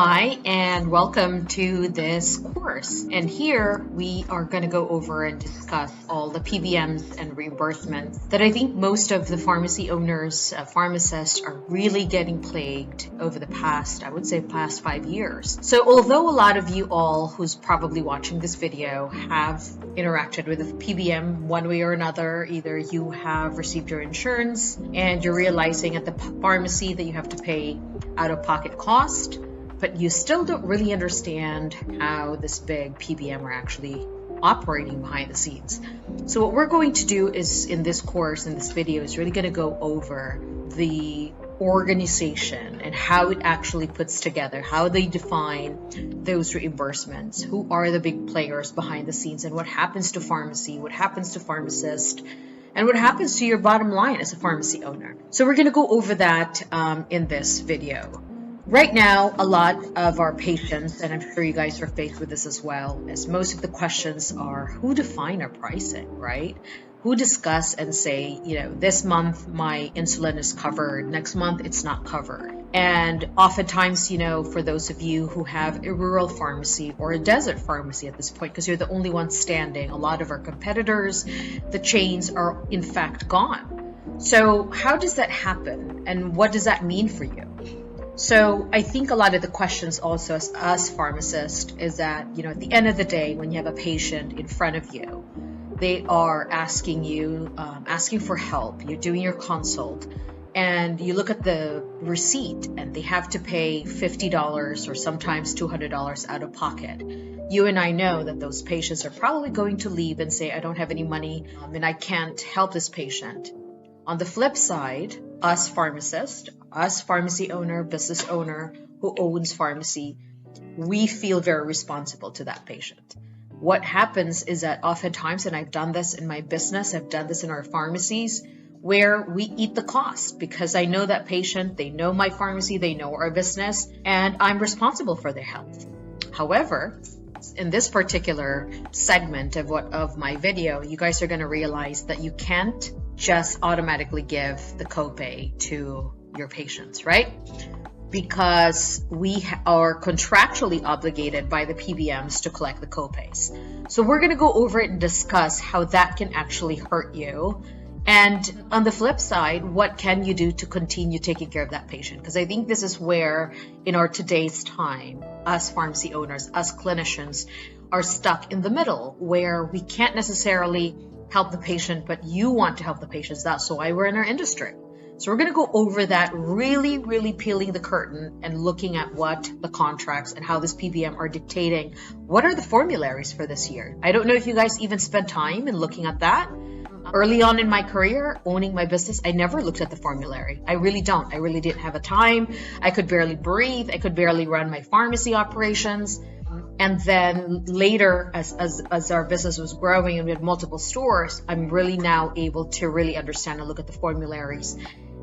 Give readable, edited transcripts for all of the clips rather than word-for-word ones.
Hi, and welcome to this course. And here we are going to go over and discuss all the PBMs and reimbursements that I think most of the pharmacy owners, pharmacists are really getting plagued over the past 5 years. So although a lot of you all who's probably watching this video have interacted with a PBM one way or another, either you have received your insurance and you're realizing at the pharmacy that you have to pay out-of-pocket cost, but you still don't really understand how this big PBM are actually operating behind the scenes. So what we're going to do is in this course, in this video, is really going to go over the organization and how it actually puts together, how they define those reimbursements, who are the big players behind the scenes, and what happens to pharmacy, what happens to pharmacist, and what happens to your bottom line as a pharmacy owner. So we're going to go over that in this video. Right now, a lot of our patients, and I'm sure you guys are faced with this as well, as most of the questions are who define our pricing, right? Who discuss and say, this month my insulin is covered, next month it's not covered. And oftentimes, for those of you who have a rural pharmacy or a desert pharmacy at this point, because you're the only one standing, a lot of our competitors, the chains are in fact gone. So how does that happen? And what does that mean for you? So I think a lot of the questions also as us pharmacists is that, at the end of the day, when you have a patient in front of you, they are asking you, asking for help. You're doing your consult and you look at the receipt and they have to pay $50 or sometimes $200 out of pocket. You and I know that those patients are probably going to leave and say, I don't have any money and I can't help this patient. On the flip side, us pharmacists, us pharmacy owner, business owner who owns pharmacy, we feel very responsible to that patient. What happens is that oftentimes, and I've done this in my business, I've done this in our pharmacies, where we eat the cost because I know that patient, they know my pharmacy, they know our business, and I'm responsible for their health. However, in this particular segment of my video, you guys are going to realize that you can't just automatically give the copay to your patients, right? Because we are contractually obligated by the PBMs to collect the copays. So we're going to go over it and discuss how that can actually hurt you. And on the flip side, what can you do to continue taking care of that patient? Because I think this is where, in our today's time, us pharmacy owners, us clinicians, are stuck in the middle where we can't necessarily help the patient, but you want to help the patients. That's why we're in our industry. So we're going to go over that, really, really peeling the curtain and looking at what the contracts and how this PBM are dictating. What are the formularies for this year? I don't know if you guys even spent time in looking at that. Early on in my career, owning my business, I never looked at the formulary. I really don't. I really didn't have a time. I could barely breathe. I could barely run my pharmacy operations. And then later, as our business was growing and we had multiple stores, I'm really now able to really understand and look at the formularies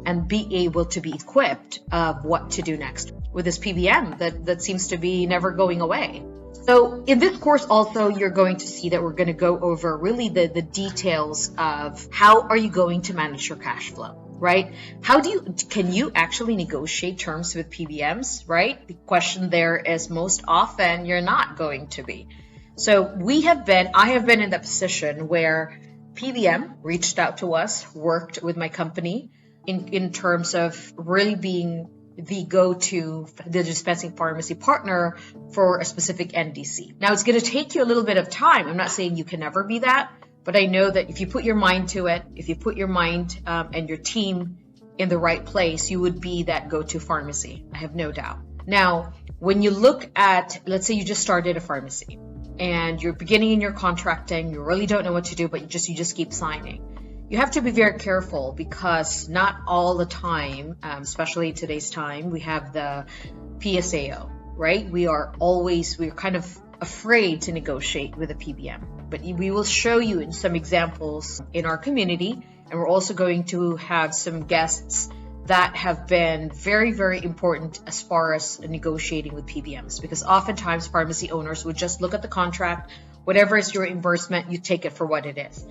and be able to be equipped of what to do next with this PBM that seems to be never going away. So in this course also, you're going to see that we're going to go over really the details of how are you going to manage your cash flow, right? Can you actually negotiate terms with PBMs, right? The question there is most often you're not going to be. So I have been in that position where PBM reached out to us, worked with my company in terms of really being the go-to, the dispensing pharmacy partner for a specific NDC. Now, it's going to take you a little bit of time. I'm not saying you can never be that, but I know that if you put your mind to it, if you put your mind and your team in the right place, you would be that go-to pharmacy. I have no doubt. Now, when you look at, let's say you just started a pharmacy and you're beginning in your contracting, you really don't know what to do, but you just keep signing. You have to be very careful because not all the time, especially in today's time, we have the PSAO, right? We're kind of afraid to negotiate with a PBM, but we will show you in some examples in our community. And we're also going to have some guests that have been very, very important as far as negotiating with PBMs, because oftentimes pharmacy owners would just look at the contract, whatever is your reimbursement, you take it for what it is.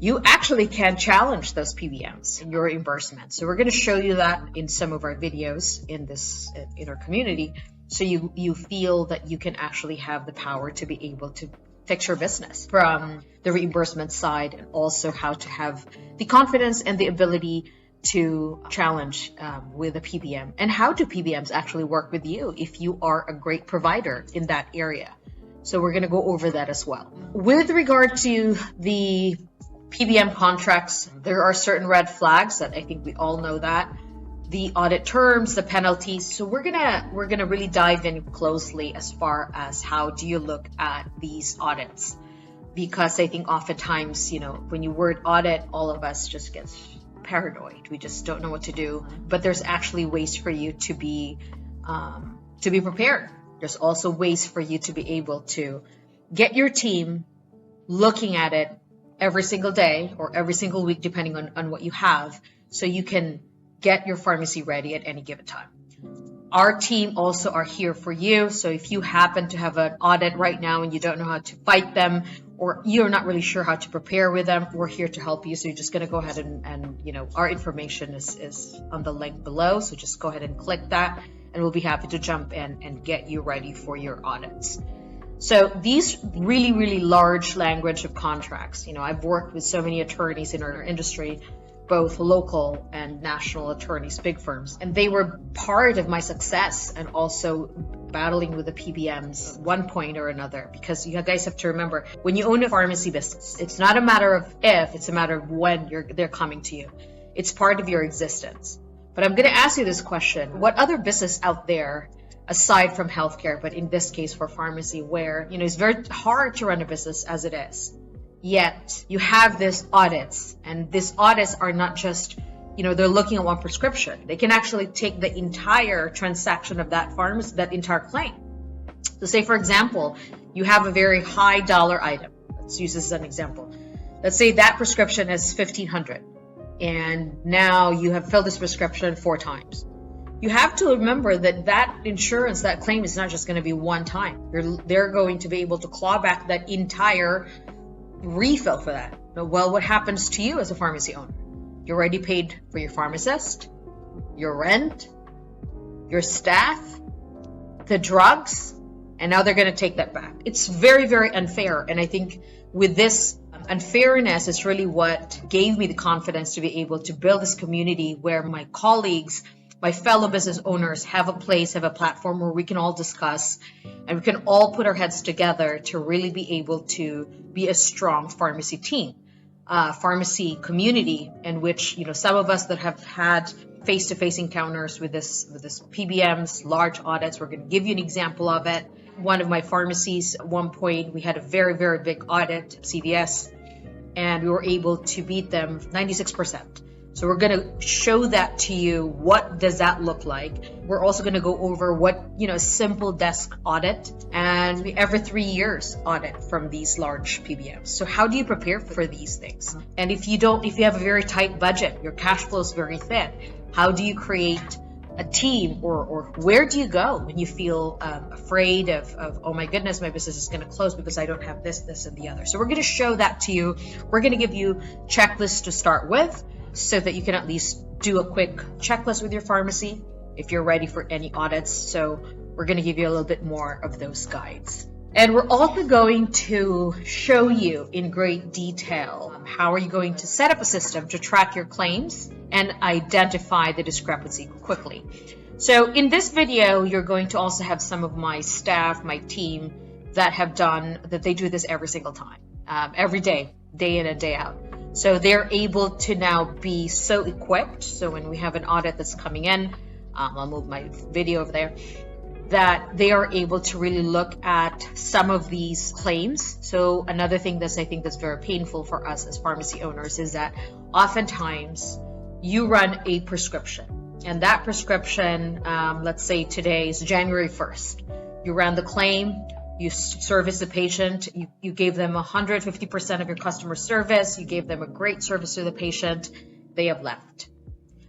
You actually can challenge those PBMs in your reimbursement. So we're going to show you that in some of our videos in our community. So you feel that you can actually have the power to be able to fix your business from the reimbursement side, and also how to have the confidence and the ability to challenge with a PBM, and how do PBMs actually work with you if you are a great provider in that area. So we're going to go over that as well. With regard to the PBM contracts, there are certain red flags that I think we all know that. The audit terms, the penalties. So we're gonna really dive in closely as far as how do you look at these audits, because I think oftentimes, when you word audit, all of us just get paranoid. We just don't know what to do. But there's actually ways for you to be prepared. There's also ways for you to be able to get your team looking at it every single day or every single week, depending on what you have, so you can get your pharmacy ready at any given time. Our team also are here for you. So if you happen to have an audit right now and you don't know how to fight them, or you're not really sure how to prepare with them, we're here to help you. So you're just going to go ahead and our information is on the link below. So just go ahead and click that, and we'll be happy to jump in and get you ready for your audits. So these really, really large language of contracts, I've worked with so many attorneys in our industry, both local and national attorneys, big firms, and they were part of my success and also battling with the PBMs at one point or another, because you guys have to remember, when you own a pharmacy business, it's not a matter of if, it's a matter of when they're coming to you. It's part of your existence. But I'm going to ask you this question. What other business out there, aside from healthcare, but in this case for pharmacy, where it's very hard to run a business as it is, yet you have these audits, and these audits are not just, they're looking at one prescription. They can actually take the entire transaction of that pharmacy, that entire claim. So say, for example, you have a very high dollar item. Let's use this as an example. Let's say that prescription is $1,500, and now you have filled this prescription 4 times. You have to remember that insurance, that claim is not just going to be one time. They're going to be able to claw back that entire refill for that. Well, what happens to you as a pharmacy owner? You're already paid for your pharmacist, your rent, your staff, the drugs, and now they're going to take that back. It's very, very unfair. And I think with this unfairness is really what gave me the confidence to be able to build this community where my colleagues, my fellow business owners have a place, have a platform where we can all discuss and we can all put our heads together to really be able to be a strong pharmacy team, pharmacy community, in which, some of us that have had face-to-face encounters with this PBMs, large audits, we're going to give you an example of it. One of my pharmacies, at one point, we had a very, very big audit, CVS, and we were able to beat them 96%. So we're going to show that to you. What does that look like? We're also going to go over what, a simple desk audit and every 3 years audit from these large PBMs. So how do you prepare for these things? And if you have a very tight budget, your cash flow is very thin, how do you create a team, or where do you go when you feel afraid of, oh my goodness, my business is going to close because I don't have this, and the other. So we're going to show that to you. We're going to give you checklists to start with, so that you can at least do a quick checklist with your pharmacy if you're ready for any audits. So we're going to give you a little bit more of those guides. And we're also going to show you in great detail how are you going to set up a system to track your claims and identify the discrepancy quickly. So in this video, you're going to also have some of my staff, my team that they do this every single time, every day in and day out. So they're able to now be so equipped. So when we have an audit that's coming in, I'll move my video over there, that they are able to really look at some of these claims. So another thing I think that's very painful for us as pharmacy owners is that oftentimes you run a prescription, and that prescription, let's say today is January 1st. You ran the claim, you service the patient, you gave them 150% of your customer service, you gave them a great service to the patient, they have left.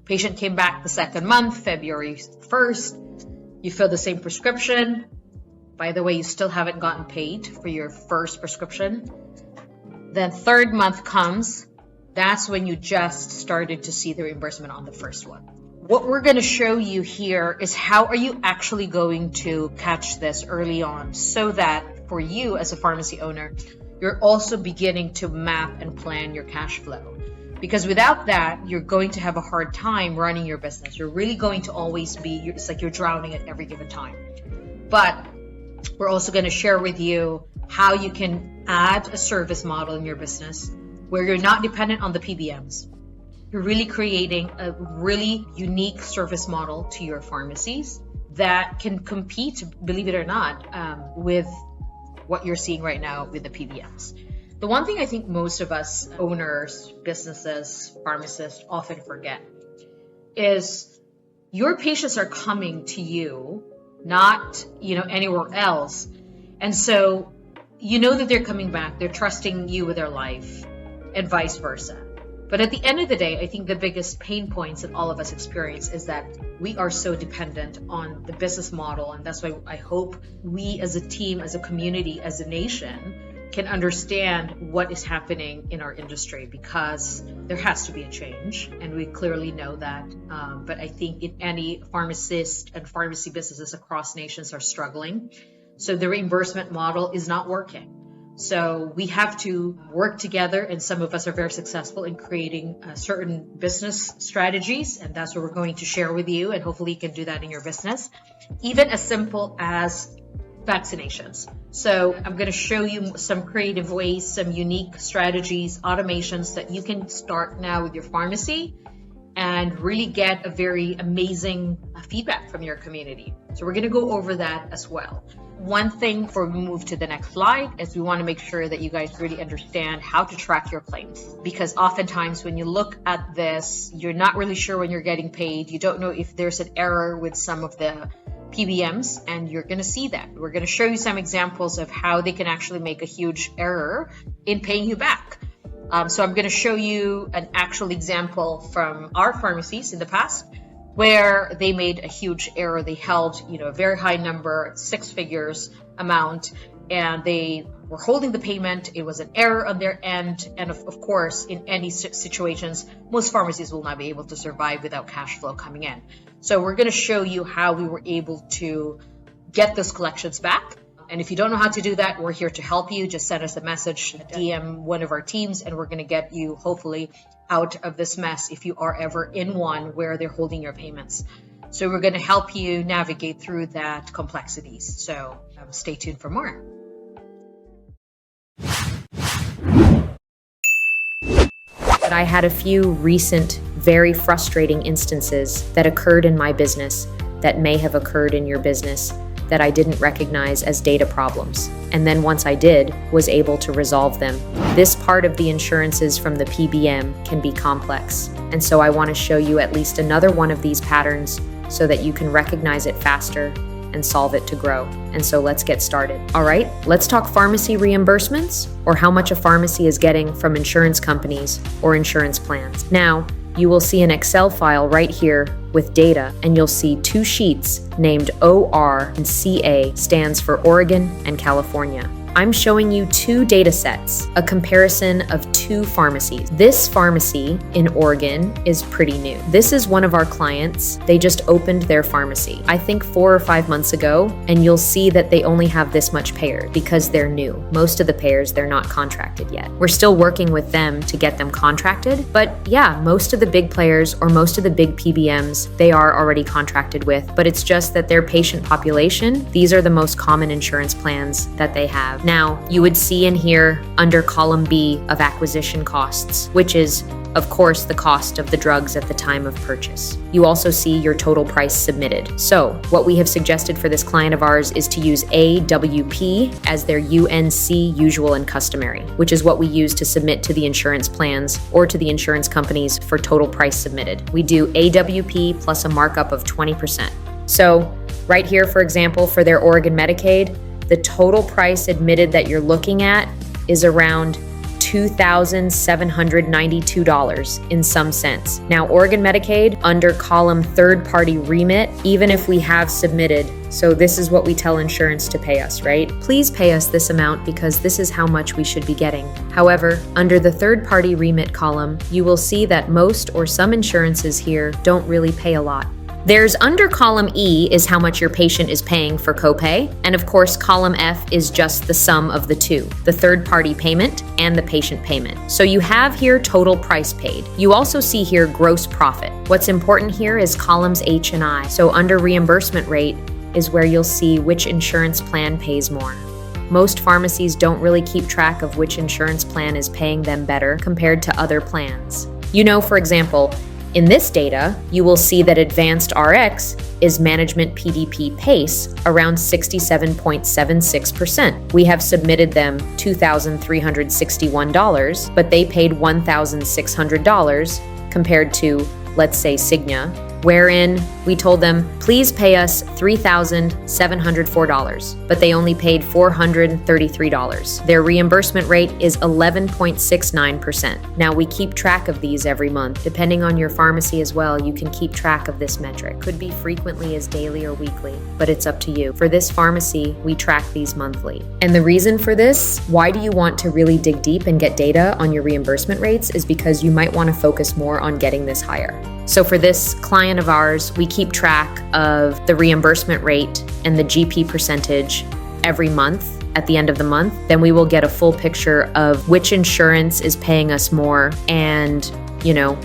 Patient came back the second month, February 1st, you fill the same prescription. By the way, you still haven't gotten paid for your first prescription. Then third month comes, that's when you just started to see the reimbursement on the first one. what we're going to show you here is how are you actually going to catch this early on so that for you as a pharmacy owner, you're also beginning to map and plan your cash flow. Because without that, you're going to have a hard time running your business. You're really going to always it's like you're drowning at every given time. But we're also going to share with you how you can add a service model in your business where you're not dependent on the PBMs. You're really creating a really unique service model to your pharmacies that can compete, believe it or not, with what you're seeing right now with the PBMs. The one thing I think most of us owners, businesses, pharmacists often forget is your patients are coming to you, not, anywhere else. And so you know that they're coming back, they're trusting you with their life and vice versa. But at the end of the day, I think the biggest pain points that all of us experience is that we are so dependent on the business model. And that's why I hope we as a team, as a community, as a nation, can understand what is happening in our industry, because there has to be a change, and we clearly know that. But I think any pharmacist and pharmacy businesses across nations are struggling. So the reimbursement model is not working. So we have to work together, and some of us are very successful in creating certain business strategies, and that's what we're going to share with you, and hopefully you can do that in your business, even as simple as vaccinations. So I'm going to show you some creative ways, some unique strategies, automations that you can start now with your pharmacy and really get a very amazing feedback from your community. So we're going to go over that as well. One thing before we move to the next slide is we want to make sure that you guys really understand how to track your claims, because oftentimes when you look at this, you're not really sure when you're getting paid. You don't know if there's an error with some of the PBMs, and you're going to see that. We're going to show you some examples of how they can actually make a huge error in paying you back. So I'm going to show you an actual example from our pharmacies in the past where they made a huge error. They held, a very high number, 6 figures amount, and they were holding the payment. It was an error on their end. And of course, in any situations, most pharmacies will not be able to survive without cash flow coming in. So we're going to show you how we were able to get those collections back. And if you don't know how to do that, we're here to help you. Just send us a message, DM one of our teams, and we're going to get you hopefully out of this mess if you are ever in one where they're holding your payments. So we're going to help you navigate through that complexities. So stay tuned for more. But I had a few recent, very frustrating instances that occurred in my business that may have occurred in your business that I didn't recognize as data problems. And then once I did, was able to resolve them. This part of the insurances from the PBM can be complex. And so I want to show you at least another one of these patterns so that you can recognize it faster and solve it to grow. And so let's get started. All right, let's talk pharmacy reimbursements, or how much a pharmacy is getting from insurance companies or insurance plans. Now, you will see an Excel file right here with data, and you'll see 2 sheets named OR and CA, stands for Oregon and California. I'm showing you 2 data sets, a comparison of 2 pharmacies. This pharmacy in Oregon is pretty new. This is one of our clients. They just opened their pharmacy, I think 4 or 5 months ago, and you'll see that they only have this much payers because they're new. Most of the payers, they're not contracted yet. We're still working with them to get them contracted, but yeah, most of the big players or most of the big PBMs, they are already contracted with, but it's just that their patient population, these are the most common insurance plans that they have. Now, you would see in here under column B of acquisition costs, which is, of course, the cost of the drugs at the time of purchase. You also see your total price submitted. So, what we have suggested for this client of ours is to use AWP as their UNC usual and customary, which is what we use to submit to the insurance plans or to the insurance companies for total price submitted. We do AWP plus a markup of 20%. So, right here, for example, for their Oregon Medicaid, the total price admitted that you're looking at is around $2,792 in some sense. Now, Oregon Medicaid, under column third-party remit, even if we have submitted So this is what we tell insurance to pay us, right? Please pay us this amount because this is how much we should be getting. However, under the third-party remit column, you will see that most or some insurances here don't really pay a lot. There's under column E is how much your patient is paying for copay, and of course column F is just the sum of the two, the third-party payment and the patient payment. So you have here total price paid. You also see here gross profit. What's important here is columns H and I. So under reimbursement rate is where you'll see which insurance plan pays more. Most pharmacies don't really keep track of which insurance plan is paying them better compared to other plans. For example, in this data, you will see that Advanced RX is management PDP PACE around 67.76%. We have submitted them $2,361, but they paid $1,600 compared to, let's say, Cigna, wherein we told them, please pay us $3,704, but they only paid $433. Their reimbursement rate is 11.69%. Now, we keep track of these every month. Depending on your pharmacy as well, you can keep track of this metric. Could be frequently as daily or weekly, but it's up to you. For this pharmacy, we track these monthly. And the reason for this, why do you want to really dig deep and get data on your reimbursement rates, is because you might want to focus more on getting this higher. So for this client of ours, we keep track of the reimbursement rate and the GP percentage every month at the end of the month. Then we will get a full picture of which insurance is paying us more and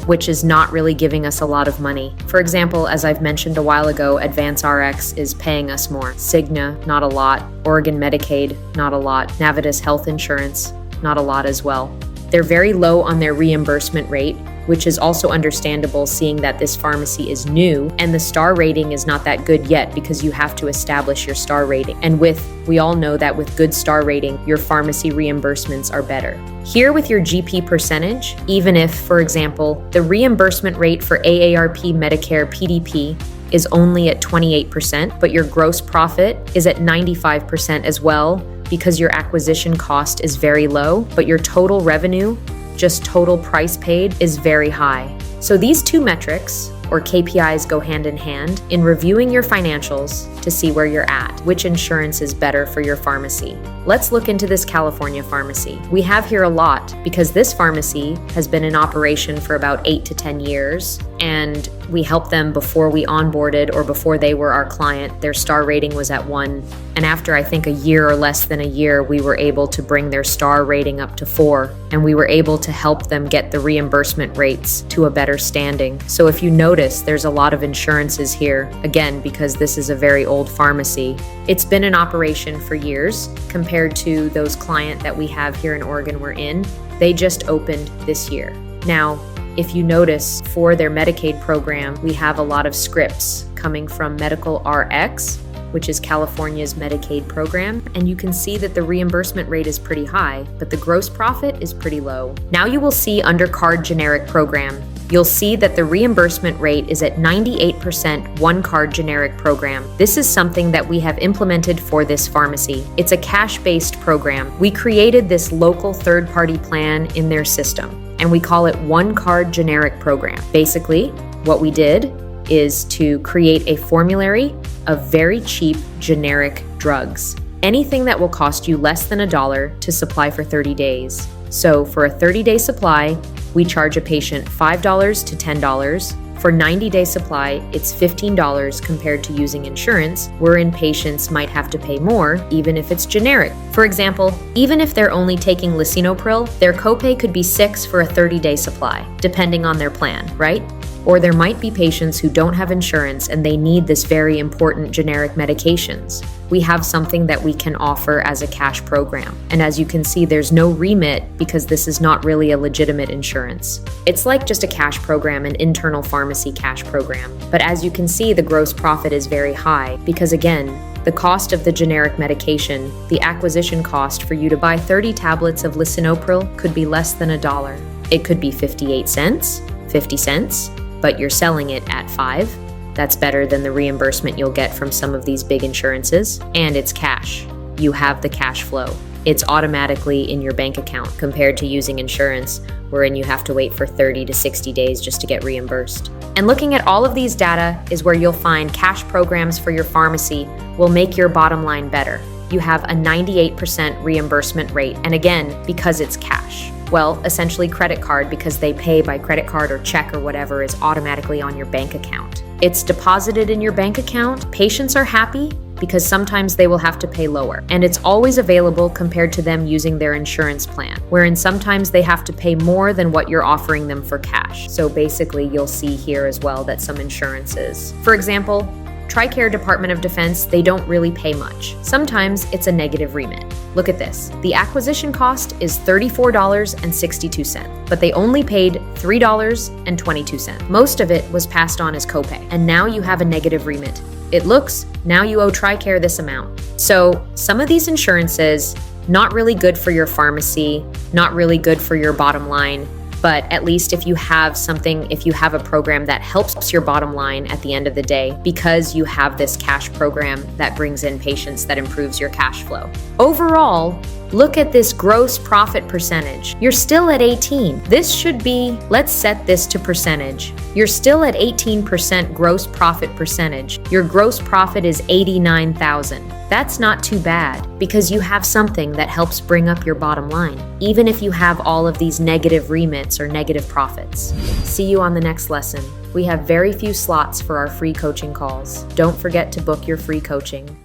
which is not really giving us a lot of money. For example, as I've mentioned a while ago, Advance RX is paying us more. Cigna, not a lot. Oregon Medicaid, not a lot. Navitas Health Insurance, not a lot as well. They're very low on their reimbursement rate, which is also understandable seeing that this pharmacy is new and the star rating is not that good yet because you have to establish your star rating. And we all know that with good star rating, your pharmacy reimbursements are better. Here with your GP percentage, even if, for example, the reimbursement rate for AARP Medicare PDP is only at 28%, but your gross profit is at 95% as well because your acquisition cost is very low, but your total revenue, just total price paid, is very high. So these two metrics, or KPIs, go hand in hand in reviewing your financials to see where you're at, which insurance is better for your pharmacy. Let's look into this California pharmacy. We have here a lot because this pharmacy has been in operation for about 8 to 10 years, and we helped them before we onboarded or before they were our client. Their star rating was at 1, and after I think a year or less than a year, we were able to bring their star rating up to 4, and we were able to help them get the reimbursement rates to a better standing. So if you notice, there's a lot of insurances here, again, because this is a very old pharmacy. It's been in operation for years compared to those client that we have here in Oregon we're in. They just opened this year. Now, if you notice, for their Medicaid program, we have a lot of scripts coming from Medical RX, which is California's Medicaid program, and you can see that the reimbursement rate is pretty high, but the gross profit is pretty low. Now you will see under Card Generic Program, you'll see that the reimbursement rate is at 98% one card generic program. This is something that we have implemented for this pharmacy. It's a cash-based program. We created this local third-party plan in their system, and we call it one card generic program. Basically, what we did is to create a formulary of very cheap generic drugs. Anything that will cost you less than $1 to supply for 30 days. So for a 30-day supply, we charge a patient $5 to $10. For 90-day supply, it's $15 compared to using insurance, wherein patients might have to pay more, even if it's generic. For example, even if they're only taking lisinopril, their copay could be $6 for a 30-day supply, depending on their plan, right? Or there might be patients who don't have insurance and they need this very important generic medications. We have something that we can offer as a cash program. And as you can see, there's no remit because this is not really a legitimate insurance. It's like just a cash program, an internal pharmacy cash program. But as you can see, the gross profit is very high because, again, the cost of the generic medication, the acquisition cost for you to buy 30 tablets of lisinopril could be less than $1. It could be 58 cents, 50 cents, but you're selling it at $5. That's better than the reimbursement you'll get from some of these big insurances, and it's cash. You have the cash flow. it's automatically in your bank account compared to using insurance, wherein you have to wait for 30 to 60 days just to get reimbursed. And looking at all of these data is where you'll find cash programs for your pharmacy will make your bottom line better. You have a 98% reimbursement rate, and again, because it's cash. Well, essentially credit card, because they pay by credit card or check or whatever is automatically on your bank account. It's deposited in your bank account. Patients are happy because sometimes they will have to pay lower. And it's always available compared to them using their insurance plan, wherein sometimes they have to pay more than what you're offering them for cash. So basically, you'll see here as well that some insurances, for example, TRICARE Department of Defense, they don't really pay much. Sometimes it's a negative remit. Look at this. The acquisition cost is $34.62, but they only paid $3.22. Most of it was passed on as copay, and now you have a negative remit. It looks, now you owe TRICARE this amount. So some of these insurances, not really good for your pharmacy, not really good for your bottom line, but at least if you have something, if you have a program that helps your bottom line at the end of the day, because you have this cash program that brings in patients that improves your cash flow. Overall, look at this gross profit percentage. You're still at 18. This should be, let's set this to percentage. You're still at 18% gross profit percentage. Your gross profit is $89,000. That's not too bad because you have something that helps bring up your bottom line, even if you have all of these negative remits or negative profits. See you on the next lesson. We have very few slots for our free coaching calls. Don't forget to book your free coaching.